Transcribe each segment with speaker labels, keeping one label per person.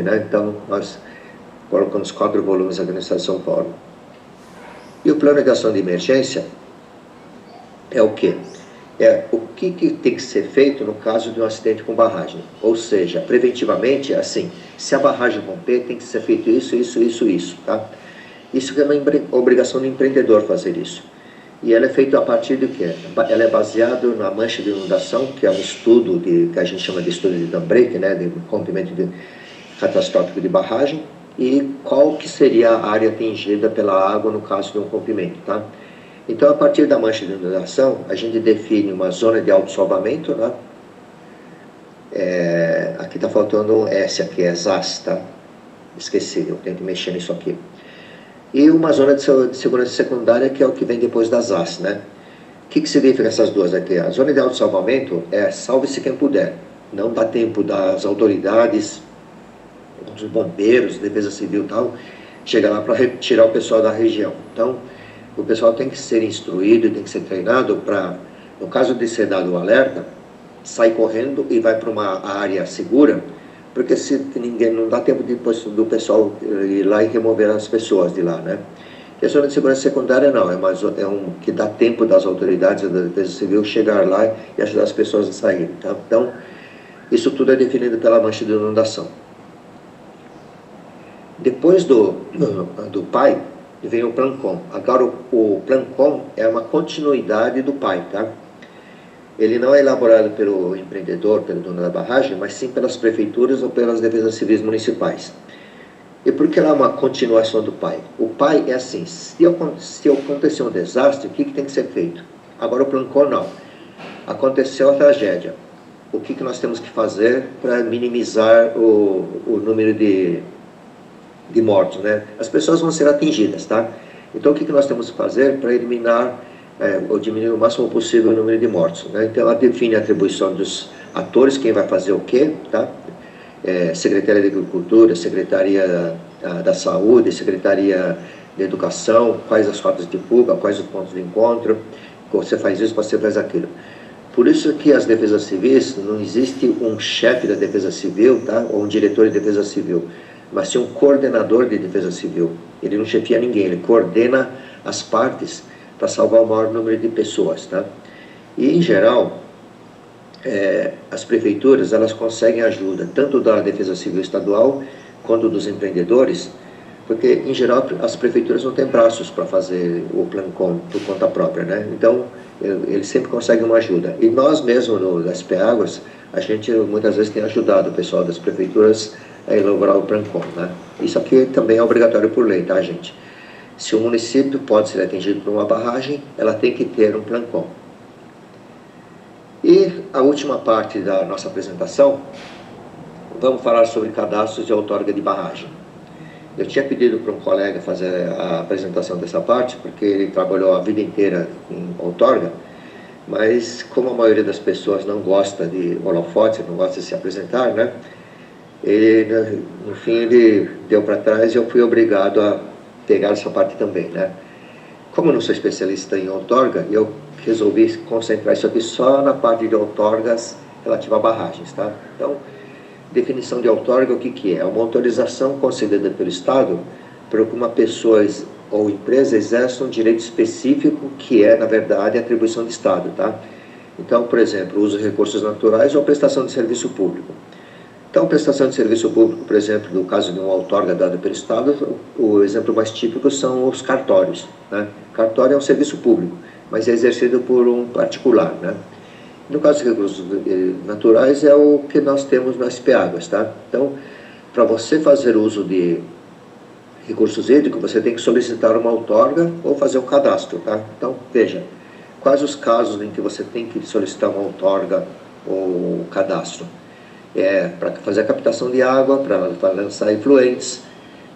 Speaker 1: né? Então, nós colocamos 4 volumes aqui no estado de São Paulo. E o plano de ação de emergência é o quê? É o que tem que ser feito no caso de um acidente com barragem. Ou seja, preventivamente, assim, se a barragem romper, tem que ser feito isso, tá? Isso é uma obrigação do empreendedor fazer isso. E ela é feita a partir do quê? Ela é baseada na mancha de inundação, que é um estudo que a gente chama de estudo de dam break, né, de rompimento catastrófico de barragem, e qual que seria a área atingida pela água no caso de um rompimento, tá? Então, a partir da mancha de inundação, a gente define uma zona de autossalvamento, né? Aqui está faltando um S, aqui é ZAS, tá? Esqueci, eu tenho que mexer nisso aqui. E uma zona de segurança secundária, que é o que vem depois das ZAS, né? O que significa essas duas aqui? A zona de autossalvamento é salve-se quem puder. Não dá tempo das autoridades, dos bombeiros, defesa civil e tal, chegar lá para retirar o pessoal da região. Então, o pessoal tem que ser instruído, tem que ser treinado para, no caso de ser dado o alerta, sair correndo e vai para uma área segura, porque se ninguém, não dá tempo do pessoal ir lá e remover as pessoas de lá, né? E a zona de segurança secundária não, é um que dá tempo das autoridades da defesa civil chegar lá e ajudar as pessoas a saírem, tá? Então, isso tudo é definido pela mancha de inundação. Depois do PAI, vem o PLANCOM. Agora, o PLANCOM é uma continuidade do PAI, tá? Ele não é elaborado pelo empreendedor, pelo dono da barragem, mas sim pelas prefeituras ou pelas defesas civis municipais. E por que ela é uma continuação do PAI? O PAI é assim, se acontecer um desastre, o que tem que ser feito? Agora, o PLANCOM não. Aconteceu a tragédia. O que nós temos que fazer para minimizar o número de mortos, né? As pessoas vão ser atingidas, tá? Então, o que nós temos que fazer para eliminar ou diminuir o máximo possível o número de mortos, né? Então, ela define a atribuição dos atores, quem vai fazer o quê, tá? Secretaria de Agricultura, Secretaria da Saúde, Secretaria de Educação, quais as rotas de fuga, quais os pontos de encontro, você faz isso, você faz aquilo. Por isso que as defesas civis, não existe um chefe da defesa civil, tá? Ou um diretor de defesa civil, mas sim um coordenador de defesa civil. Ele não chefia ninguém, ele coordena as partes para salvar o maior número de pessoas, tá? E, em geral, as prefeituras, elas conseguem ajuda, tanto da defesa civil estadual, quanto dos empreendedores, porque, em geral, as prefeituras não têm braços para fazer o PLANCOM por conta própria, né? Então, eles sempre conseguem uma ajuda. E nós mesmo, no SP Águas, a gente muitas vezes tem ajudado o pessoal das prefeituras a elaborar o PLANCOM, né? Isso aqui também é obrigatório por lei, tá, gente? Se o município pode ser atingido por uma barragem, ela tem que ter um PLANCOM. E a última parte da nossa apresentação, vamos falar sobre cadastros de outorga de barragem. Eu tinha pedido para um colega fazer a apresentação dessa parte, porque ele trabalhou a vida inteira em outorga, mas como a maioria das pessoas não gosta de holofote, não gosta de se apresentar, né? Ele, no fim, ele deu para trás e eu fui obrigado a pegar essa parte também, né? Como eu não sou especialista em outorga, eu resolvi concentrar isso aqui só na parte de outorgas relativa a barragens, tá? Então, definição de outorga, o que é? É uma autorização concedida pelo Estado para que uma pessoa ou empresa exerça um direito específico que é, na verdade, a atribuição do Estado, tá? Então, por exemplo, uso de recursos naturais ou prestação de serviço público. Então, prestação de serviço público, por exemplo, no caso de uma outorga dada pelo Estado, o exemplo mais típico são os cartórios, né? Cartório é um serviço público, mas é exercido por um particular, né? No caso de recursos naturais, é o que nós temos nas SP Águas, tá? Então, para você fazer uso de recursos hídricos, você tem que solicitar uma outorga ou fazer um cadastro, tá? Então, veja, quais os casos em que você tem que solicitar uma outorga ou um cadastro? Para fazer a captação de água, para lançar efluentes,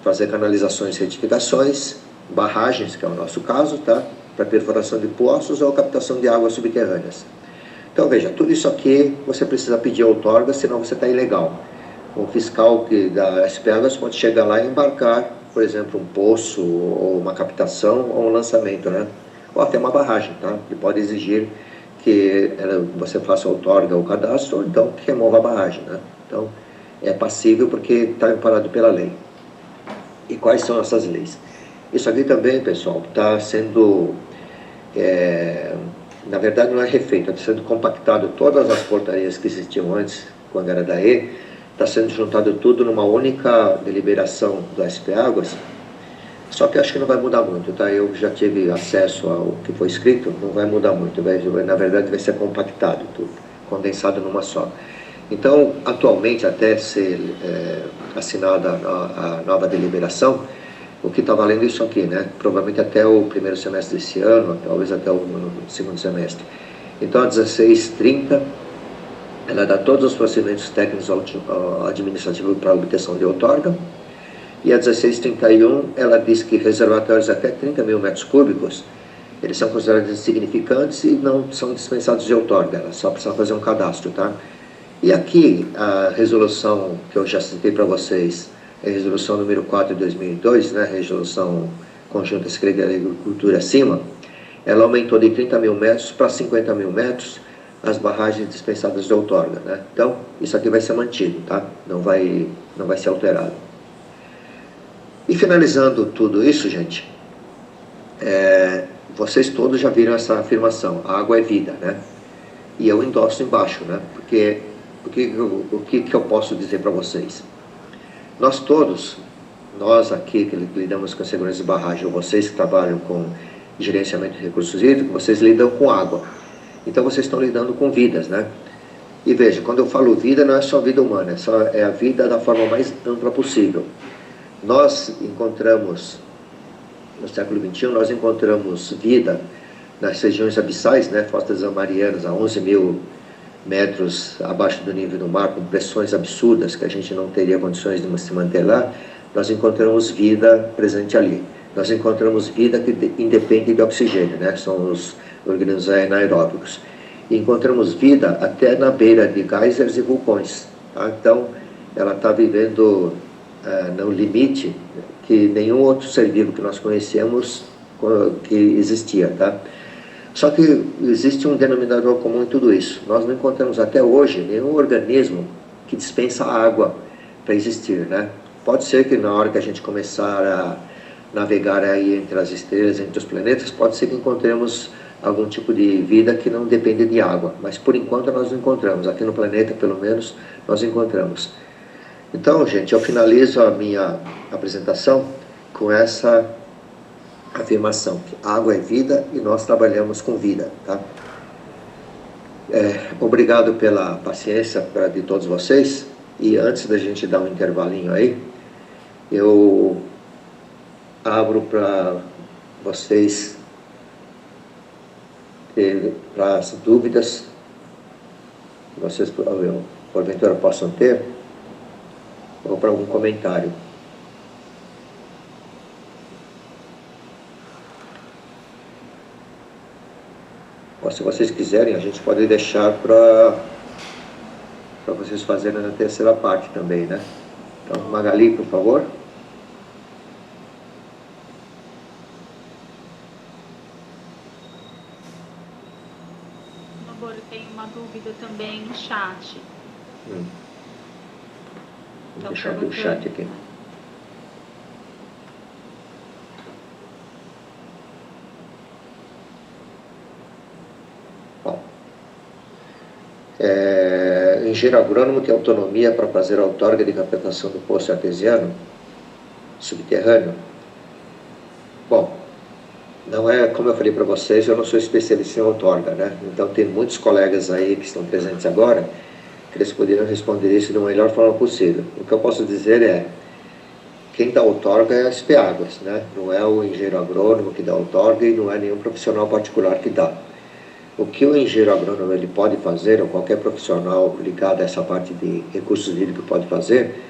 Speaker 1: fazer canalizações e retificações, barragens, que é o nosso caso, tá? Para perfuração de poços ou captação de águas subterrâneas. Então, veja, tudo isso aqui você precisa pedir outorga, senão você está ilegal. O fiscal da SP Águas pode chegar lá e embarcar, por exemplo, um poço, ou uma captação, ou um lançamento, né? Ou até uma barragem, tá? Ele pode exigir que você faça outorga ou cadastro, ou então que remova a barragem, né? Então, é passível porque está amparado pela lei. E quais são essas leis? Isso aqui também, pessoal, está sendo, na verdade não é refeito, está sendo compactado todas as portarias que existiam antes, quando era da E, está sendo juntado tudo numa única deliberação do SP Águas, só que acho que não vai mudar muito, tá? Eu já tive acesso ao que foi escrito, não vai mudar muito, na verdade vai ser compactado tudo, condensado numa só. Então, atualmente, até ser assinada a nova deliberação, o que está valendo isso aqui, né? Provavelmente até o primeiro semestre desse ano, talvez até o segundo semestre. Então, a 1630, ela dá todos os procedimentos técnicos administrativos para obtenção de outorga, e a 1631, ela diz que reservatórios até 30 mil metros cúbicos, eles são considerados insignificantes e não são dispensados de outorga, ela só precisa fazer um cadastro, tá? E aqui, a resolução que eu já citei para vocês, é a resolução número 4 de 2002, né, resolução conjunta da Secretaria de Agricultura acima, ela aumentou de 30 mil metros para 50 mil metros as barragens dispensadas de outorga, né? Então, isso aqui vai ser mantido, tá? Não vai ser alterado. E finalizando tudo isso, gente, vocês todos já viram essa afirmação, a água é vida, né? E eu endosso embaixo, né? Porque o que eu posso dizer para vocês? Nós todos, nós aqui que lidamos com a segurança de barragem, ou vocês que trabalham com gerenciamento de recursos hídricos, vocês lidam com água. Então vocês estão lidando com vidas, né? E veja, quando eu falo vida, não é só vida humana, é a vida da forma mais ampla possível. Nós encontramos, no século XXI, nós encontramos vida nas regiões abissais, né? Fostas Marianas, a 11 mil metros abaixo do nível do mar, com pressões absurdas que a gente não teria condições de se manter lá. Nós encontramos vida presente ali. Nós encontramos vida que independe de oxigênio, né? São os organismos anaeróbicos. E encontramos vida até na beira de geysers e vulcões, tá? Então, ela está vivendo no limite que nenhum outro ser vivo que nós conhecemos que existia, tá? Só que existe um denominador comum em tudo isso. Nós não encontramos até hoje nenhum organismo que dispensa água para existir, né? Pode ser que na hora que a gente começar a navegar aí entre as estrelas, entre os planetas, pode ser que encontremos algum tipo de vida que não depende de água, mas por enquanto nós não encontramos, aqui no planeta pelo menos nós encontramos. Então, gente, eu finalizo a minha apresentação com essa afirmação, que água é vida e nós trabalhamos com vida, tá? Obrigado pela paciência de todos vocês, e antes da gente dar um intervalinho aí, eu abro para vocês, para as dúvidas que vocês porventura possam ter, ou para algum comentário. Ou se vocês quiserem, a gente pode deixar para vocês fazerem na terceira parte também, né? Então, Magali, por favor.
Speaker 2: Tem uma dúvida também no chat.
Speaker 1: Vou deixar o chat aqui. Bom, engenheiro agrônomo tem autonomia para fazer a outorga de captação do poço artesiano subterrâneo? Bom, não é, como eu falei para vocês, eu não sou especialista em outorga, né? Então tem muitos colegas aí que estão presentes agora, que eles poderiam responder isso da melhor forma possível. O que eu posso dizer é, quem dá outorga é a SP Águas, né? Não é o engenheiro agrônomo que dá outorga e não é nenhum profissional particular que dá. O que o engenheiro agrônomo ele pode fazer, ou qualquer profissional ligado a essa parte de recursos hídricos pode fazer,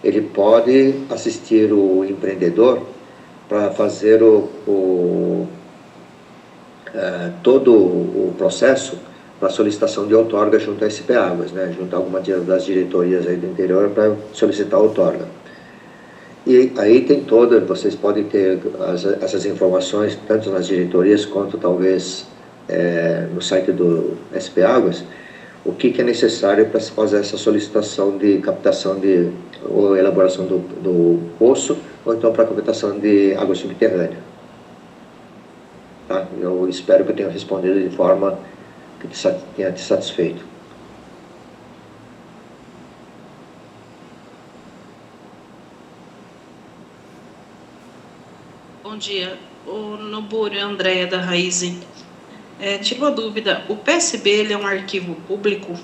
Speaker 1: ele pode assistir o empreendedor para fazer todo o processo para solicitação de outorga junto à SP Águas, né, junto a alguma das diretorias aí do interior para solicitar outorga. E aí tem vocês podem ter essas informações, tanto nas diretorias quanto talvez no site do SP Águas, o que é necessário para se fazer essa solicitação de captação ou elaboração do poço, ou então para a captação de água subterrânea. Tá? Eu espero que eu tenha respondido de forma que tenha te satisfeito.
Speaker 3: Bom dia, o Noburo Andréia da Raizen. Tiro uma dúvida, o PSB ele é um arquivo público?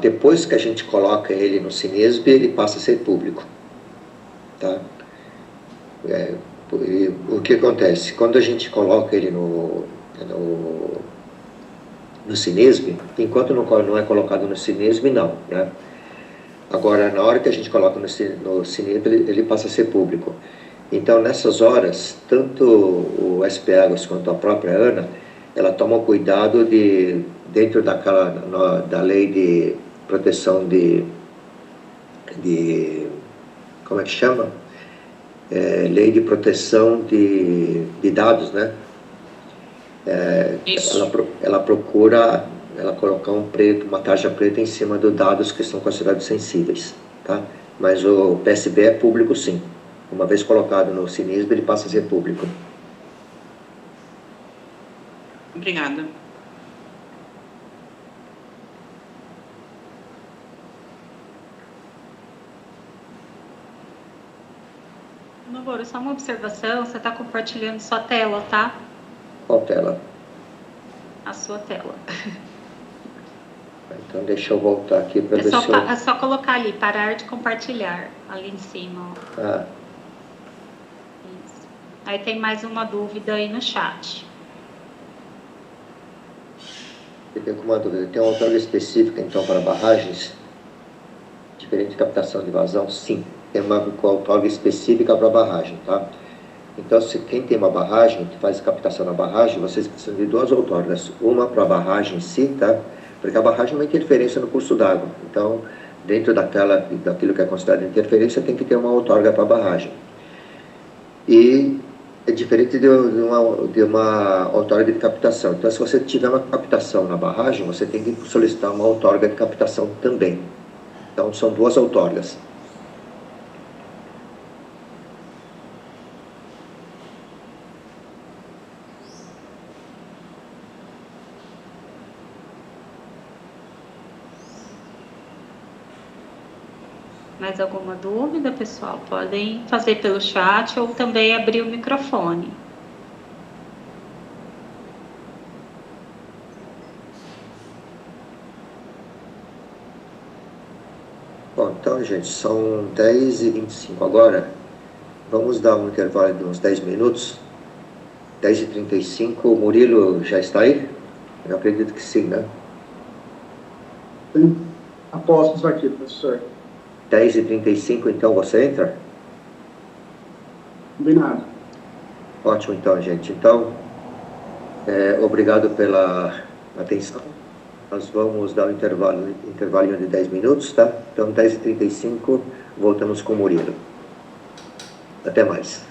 Speaker 1: Depois que a gente coloca ele no Cinesb, ele passa a ser público. Tá? O que acontece? Quando a gente coloca ele no Cinesb, enquanto não é colocado no Cinesb, não. Né? Agora, na hora que a gente coloca no Cinesb, ele passa a ser público. Então, nessas horas, tanto o SP Águas quanto a própria ANA, ela toma cuidado dentro da lei de proteção como é que chama? Lei de proteção de dados, né? Ela procura colocar uma tarja preta em cima dos dados que são considerados sensíveis, tá? Mas o PSB é público, sim. Uma vez colocado no Cinesb, ele passa a ser público.
Speaker 3: Obrigada.
Speaker 2: Noburo, só uma observação, você está compartilhando sua tela, tá?
Speaker 1: Qual tela?
Speaker 2: A sua tela.
Speaker 1: Então, deixa eu voltar aqui para ver se eu...
Speaker 2: É só colocar ali, parar de compartilhar, ali em cima. Ó.
Speaker 1: Ah.
Speaker 2: Isso. Aí tem mais uma dúvida aí no chat.
Speaker 1: Eu tenho uma dúvida. Tem uma outorga específica, então, para barragens? Diferente de captação de vazão? Sim. Tem uma outorga específica para barragem, tá? Então, quem tem uma barragem, que faz captação na barragem, vocês precisam de duas outorgas. Uma para a barragem em si, tá? Porque a barragem é uma interferência no curso d'água. Então, dentro daquilo que é considerado interferência, tem que ter uma outorga para a barragem. E é diferente de uma outorga de captação. Então, se você tiver uma captação na barragem, você tem que solicitar uma outorga de captação também. Então, são duas outorgas.
Speaker 2: Mais alguma dúvida, pessoal? Podem fazer pelo chat ou também abrir o microfone.
Speaker 1: Bom, então, gente, são 10h25 agora. Vamos dar um intervalo de uns 10 minutos. 10h35. O Murilo já está aí? Eu acredito que sim, né?
Speaker 4: Sim. Apostos aqui, professor.
Speaker 1: 10h35, então, você entra?
Speaker 4: Combinado.
Speaker 1: Ótimo, então, gente. Então, obrigado pela atenção. Nós vamos dar um intervalinho de 10 minutos, tá? Então, 10h35, voltamos com o Murilo. Até mais.